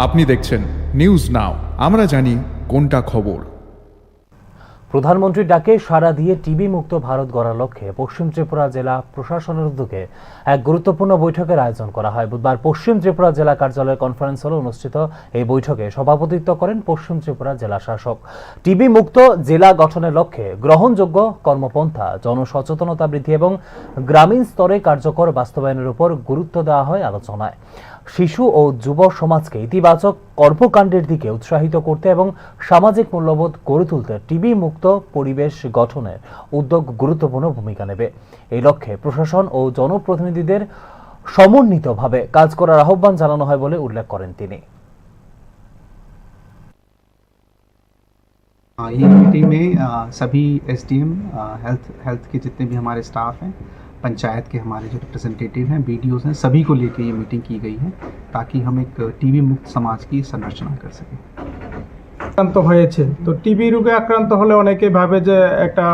আপনি দেখছেন news now, আমরা জানি কোনটা খবর। প্রধানমন্ত্রীর ডাকে সাড়া দিয়ে টিবি মুক্ত ভারত গড়ার লক্ষ্যে পশ্চিম ত্রিপুরা জেলা প্রশাসনের উদ্যোগে এক গুরুত্বপূর্ণ বৈঠকের আয়োজন করা হয়। বুধবার পশ্চিম ত্রিপুরা জেলা কার্যালয়ের কনফারেন্স হলে অনুষ্ঠিত এই বৈঠকে সভাপতিত্ব করেন পশ্চিম ত্রিপুরা জেলা শাসক। টিবি মুক্ত জেলা গঠনের লক্ষ্যে গ্রহণযোগ্য কর্মপন্থা, জনসচেতনতা বৃদ্ধি এবং গ্রামীণ স্তরে কার্যকর বাস্তবায়নের উপর গুরুত্ব দেওয়া হয় আলোচনায়। শিশু ও যুব সমাজকে ইতিবাচক কর্মকাণ্ডের দিকে উৎসাহিত করতে এবং সামাজিক মূল্যবোধ গড়ে তুলতে টিবি মুক্ত পরিবেশ গঠনের উদ্যোগ গুরুত্বপূর্ণ ভূমিকা নেবে। এই লক্ষ্যে প্রশাসন ও জনপ্রতিনিধিদের সমন্বিতভাবে কাজ করার আহ্বান জানানো হয় বলে উল্লেখ করেন তিনি। ये मीटिंग में सभी एसडीएम, हेल्थ के जितने भी हमारे स्टाफ हैं, पंचायत के हमारे जो रिप्रेजेंटेटिव हैं, बीडीओज हैं, सभी को लेकर ये मीटिंग की गई है ताकि हम एक टीबी मुक्त समाज की संरचना कर सकें। আক্রান্ত হয়েছে, তো টিবি রোগে আক্রান্ত হলে অনেকে ভাবে যে একটা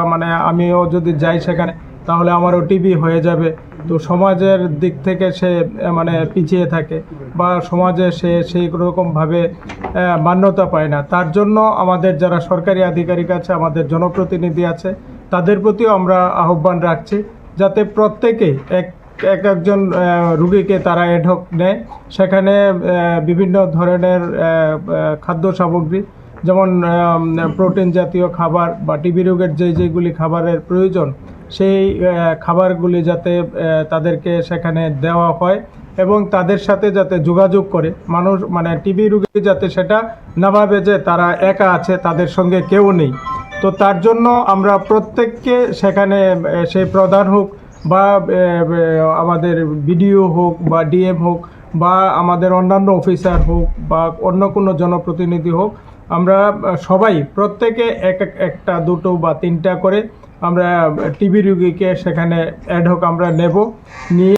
আমিও যদি যাই সেখানে তাহলে আমারও টিবি হয়ে যাবে। তো সমাজের দিক থেকে সে পিছিয়ে থাকে বা সমাজে সে সেই রকমভাবে মান্যতা পায় না। তার জন্য আমাদের যারা সরকারি আধিকারিক আছে, আমাদের জনপ্রতিনিধি আছে, তাদের প্রতিও আমরা আহ্বান রাখছি যাতে প্রত্যেকে একজন রুগীকে তারা অ্যাডহক নেয়। সেখানে বিভিন্ন ধরনের খাদ্য সামগ্রী, যেমন প্রোটিন জাতীয় খাবার বা টিবি রোগের যেগুলি খাবারের প্রয়োজন, সেই খাবারগুলি যাতে তাদেরকে সেখানে দেওয়া হয় এবং তাদের সাথে যাতে যোগাযোগ করে মানুষ টিবি রোগী যাতে সেটা না ভাবে যে তারা একা আছে, তাদের সঙ্গে কেউ নেই। তো তার জন্য আমরা প্রত্যেককে সেখানে সেই প্রধান হোক বা আমাদের বিডিও হোক বা ডিএম হোক বা আমাদের অন্যান্য অফিসার হোক বা অন্য কোনো জনপ্রতিনিধি হোক, আমরা সবাই প্রত্যেকে একটা দুটো বা তিনটা করে আমরা টিবি রোগীকে সেখানে অ্যাডহক আমরা নেব, নিয়ে